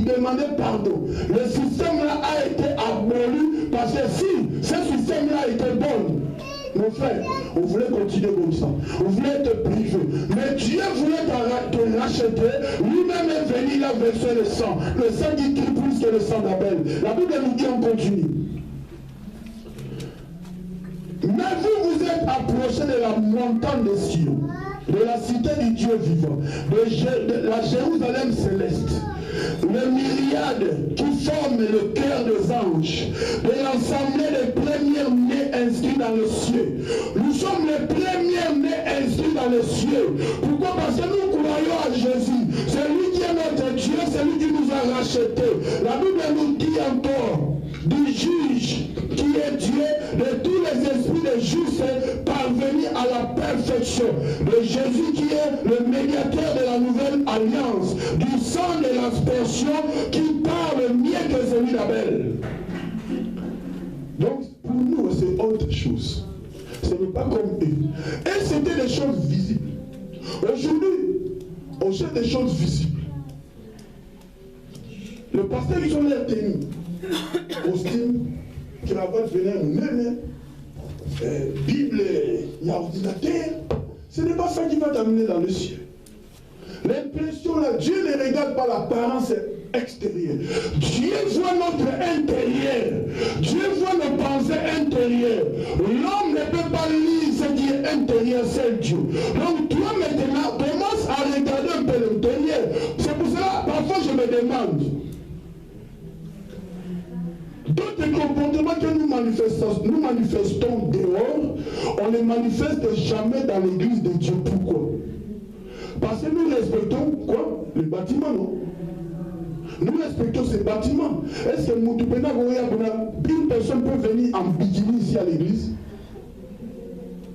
demander pardon. Le système-là a été aboli parce que si ce système-là était bon, mon frère, on voulait continuer comme ça. On voulait te priver. Mais Dieu voulait te racheter. Lui-même est venu, il a versé le sang. Le sang qui crie plus que le sang d'Abel. La Bible nous dit, on continue. Mais vous êtes approchés de la montagne de Sion, de la cité du Dieu vivant, de la Jérusalem céleste, les myriades qui forment le cœur des anges, de l'assemblée des premiers-nés inscrits dans les cieux. Nous sommes les premiers-nés inscrits dans les cieux. Pourquoi? Parce que nous croyons à Jésus. C'est lui qui est notre Dieu, c'est lui qui nous a rachetés. La Bible nous dit encore du juge qui est Dieu, de tous les esprits des justes parvenus à la perfection, de Jésus qui est le médiateur de la nouvelle alliance, du sang de l'aspersion qui parle mieux que celui d'Abel. Donc pour nous c'est autre chose. Ce n'est pas comme eux. Et c'était des choses visibles. Aujourd'hui, on cherche des choses visibles. Le pasteur ils ont l'air tenu. Costume, cravate, venir, même Bible, il y a ordinateur. Ce n'est pas ça qui va t'amener dans le ciel. L'impression là, Dieu ne regarde pas l'apparence extérieure. Dieu voit notre intérieur. Dieu voit nos pensées intérieures. L'homme ne peut pas lire ce qui est intérieur, c'est Dieu. Donc toi maintenant, commence à regarder un peu l'intérieur. C'est pour cela, parfois je me demande, d'autres comportements que nous manifestons dehors, on ne manifeste jamais dans l'église de Dieu. Pourquoi? Parce que nous respectons quoi? Les bâtiments, non? Nous respectons ces bâtiments. Est-ce que une personne peut venir en bikini ici à l'église?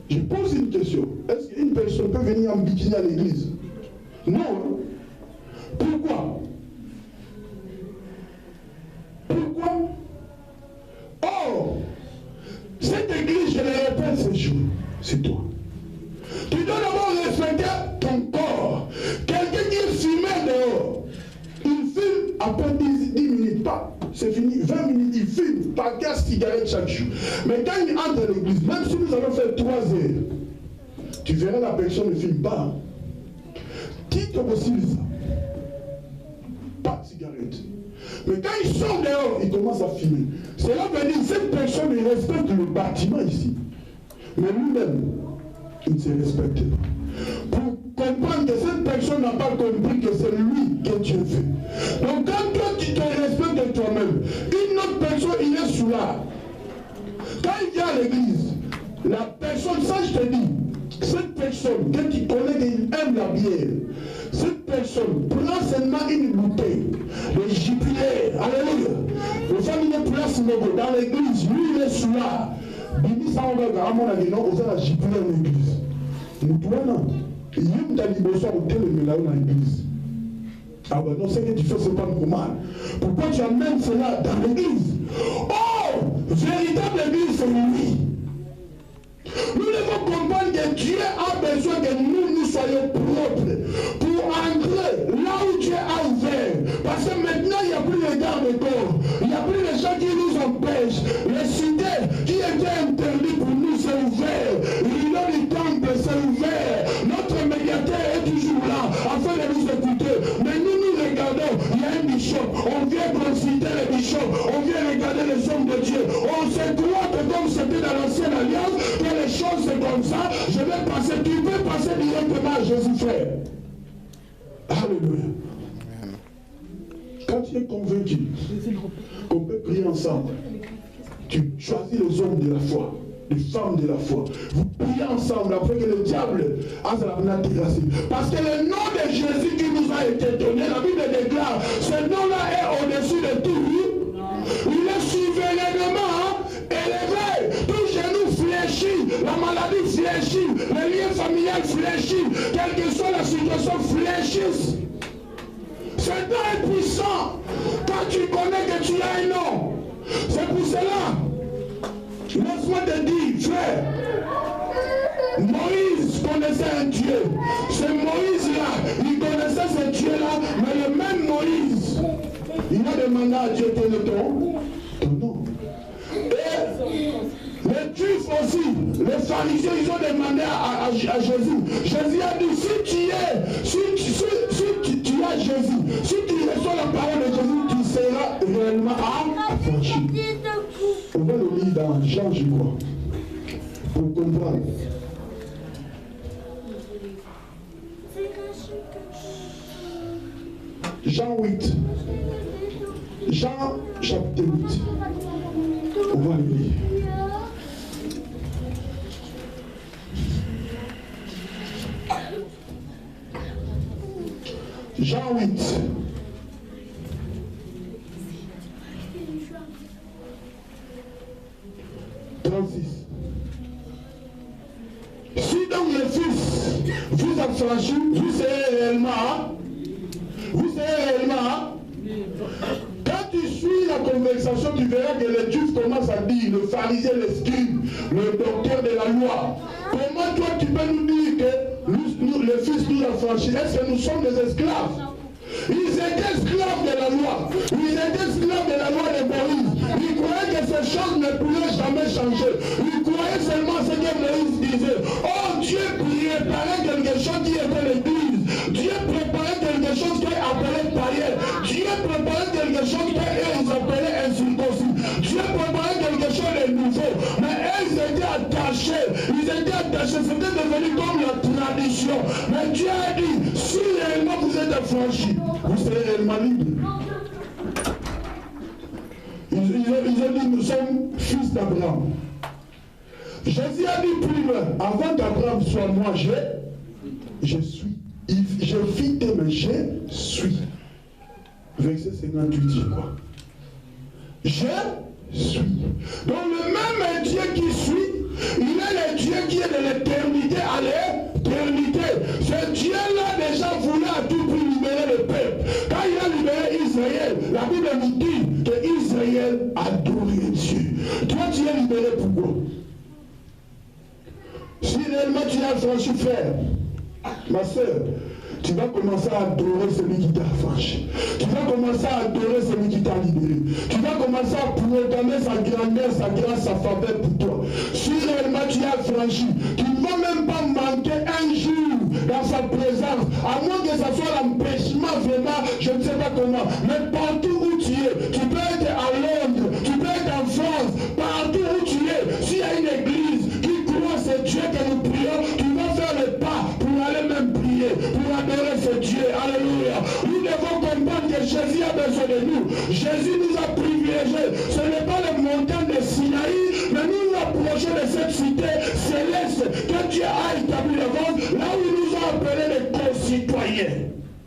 Je pose une question. Est-ce qu'une personne peut venir en bikini à l'église? Non. Pourquoi? Pourquoi? Or, cette église, je le répète ce jour, c'est toi. Tu dois d'abord respecter ton corps. Quelqu'un qui est fumé dehors, il fume après 10 minutes, pas, c'est fini, 20 minutes, il fume par 15 cigarettes chaque jour. Mais quand il entre à l'église, même si nous allons faire 3 heures, tu verras la personne ne fume pas. Qui te possible ça? Pas de cigarette. Mais quand il sort dehors, il commence à fumer. Cela veut dire que cette personne, il respecte le bâtiment ici. Mais lui-même, il ne se respecte pas. Pour comprendre que cette personne n'a pas compris que c'est lui que Dieu fait. Donc quand toi, tu te respectes toi-même, une autre personne, il est sous là. Quand il vient à l'église, la personne, ça je te dis, cette personne, que tu connais qu'il aime la bière, cette personne prend seulement une bouteille de jubilé, alléluia. Le famille place dans l'église, lui il est sous là. Bibi ça on va à mon avis, non, on a la jubilé en l'église. Nous non. Il y a une talibosa au téléméla dans l'église. Ah ben non, ce que tu fais, c'est pas normal. Pourquoi tu amènes cela dans l'église? Oh, véritable église, c'est lui. Nous devons comprendre que Dieu a besoin que nous soyons propres pour entrer là où Dieu a ouvert. Parce que maintenant, il n'y a plus de garde-corps. Il n'y a plus de gens qui nous empêchent. Les cités qui étaient interdites pour nous, c'est ouvert. L'îlot du temple, c'est ouvert. Notre médiateur est toujours là afin de nous écouter. Mais nous regardons, il y a un bishop. On vient consulter les bishops. On vient regarder les hommes de Dieu. On se croit que comme c'était dans l'ancienne alliance, que les choses c'est comme ça, je vais passer, tu peux passer directement à Jésus, frère. Alléluia. Quand tu es convaincu qu'on peut prier ensemble, tu choisis les hommes de la foi, les femmes de la foi. Vous priez ensemble après que le diable a la terrasse. Parce que le nom de Jésus qui nous a été donné, la Bible déclare, ce nom-là est au-dessus de tout. Il est souverainement élevé. Tout genou fléchit, la maladie fléchit, les liens familiales fléchissent, quelle que soit la situation fléchissent. C'est très puissant quand tu connais que tu as un nom. C'est pour cela, laisse-moi te dire, frère, Moïse connaissait un Dieu. Ce Moïse-là, il connaissait ce Dieu-là, mais le même Moïse, demanda à Dieu quel est ton nom. Et les Juifs aussi, les pharisiens, ils ont demandé à Jésus. Jésus a dit, si tu as Jésus, si tu reçois la parole de Jésus, tu seras réellement affranchi. On va le lire dans Jean, je crois, pour comprendre. Jean 8. Jean chapitre 8. On va le lire. Jean 8. Si donc le Fils vous affranchit, vous serez réellement, quand tu suis la conversation, tu verras que les Juifs commencent à dire, le pharisien, le scribe, le docteur de la loi. Comment toi tu peux nous dire que le Fils nous affranchit? Est-ce que nous sommes des esclaves? Ils étaient esclaves de la loi. Ils étaient esclaves de la loi de Moïse. Ils croyaient que ces choses ne pourraient jamais changer. Ils croyaient seulement ce que Moïse disait. Oh, Dieu préparait quelque chose qui était l'église. Dieu préparait quelque chose qui est appelé barrière. Dieu préparait quelque chose qu'ils appelaient incirconcis. Dieu préparait quelque chose de nouveau. Mais ils étaient attachés. C'était devenu comme la tradition. Mais Dieu a dit, si réellement vous êtes affranchis, vous serez réellement libre. Ils ont dit, nous sommes fils d'Abraham. Jésus a dit plus loin, avant qu'Abraham soit moi, je suis. Je fis tes mains, je suis. Verset 58 dit quoi? Je suis. Donc le même Dieu qui suit, il est le Dieu qui est de l'éternité à l'éternité. Ce Dieu-là déjà voulait à tout prix libérer le peuple. Quand il a libéré Israël, la Bible nous dit que Israël adorait Dieu. Toi tu es libéré pourquoi? Si réellement tu as affranchi, frère, ma soeur, tu vas commencer à adorer celui qui t'a affranchi. Tu vas commencer à adorer celui qui t'a libéré. Tu vas commencer à proclamer sa grandeur, sa grâce, sa faveur pour toi. Si réellement tu as affranchi, tu ne vas même pas manquer un jour dans sa présence, à moins que ce soit l'empêchement vraiment, je ne sais pas comment. Mais partout où tu es, tu peux être à Londres, tu peux être en France, partout où tu es, s'il y a une église qui croit c'est Dieu que nous prions, tu vas faire le pas pour aller même prier, pour adorer ce Dieu. Alléluia. Nous devons comprendre que Jésus a besoin de nous. Jésus nous a privilégiés. Ce n'est pas le montagne de Sinaï, mais nous nous approchons de cette cité céleste que Dieu a établie devant, là où il nous a appelés les concitoyens.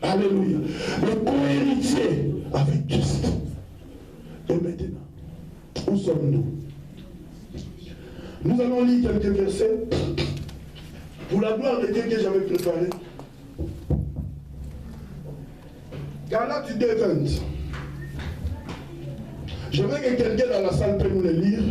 Alléluia. Les co-héritiers avec Christ. Et maintenant, où sommes-nous? Nous allons lire quelques versets pour la gloire de Dieu que j'avais préparé. Galates 2:20. J'aimerais que quelqu'un dans la salle peut nous le lire.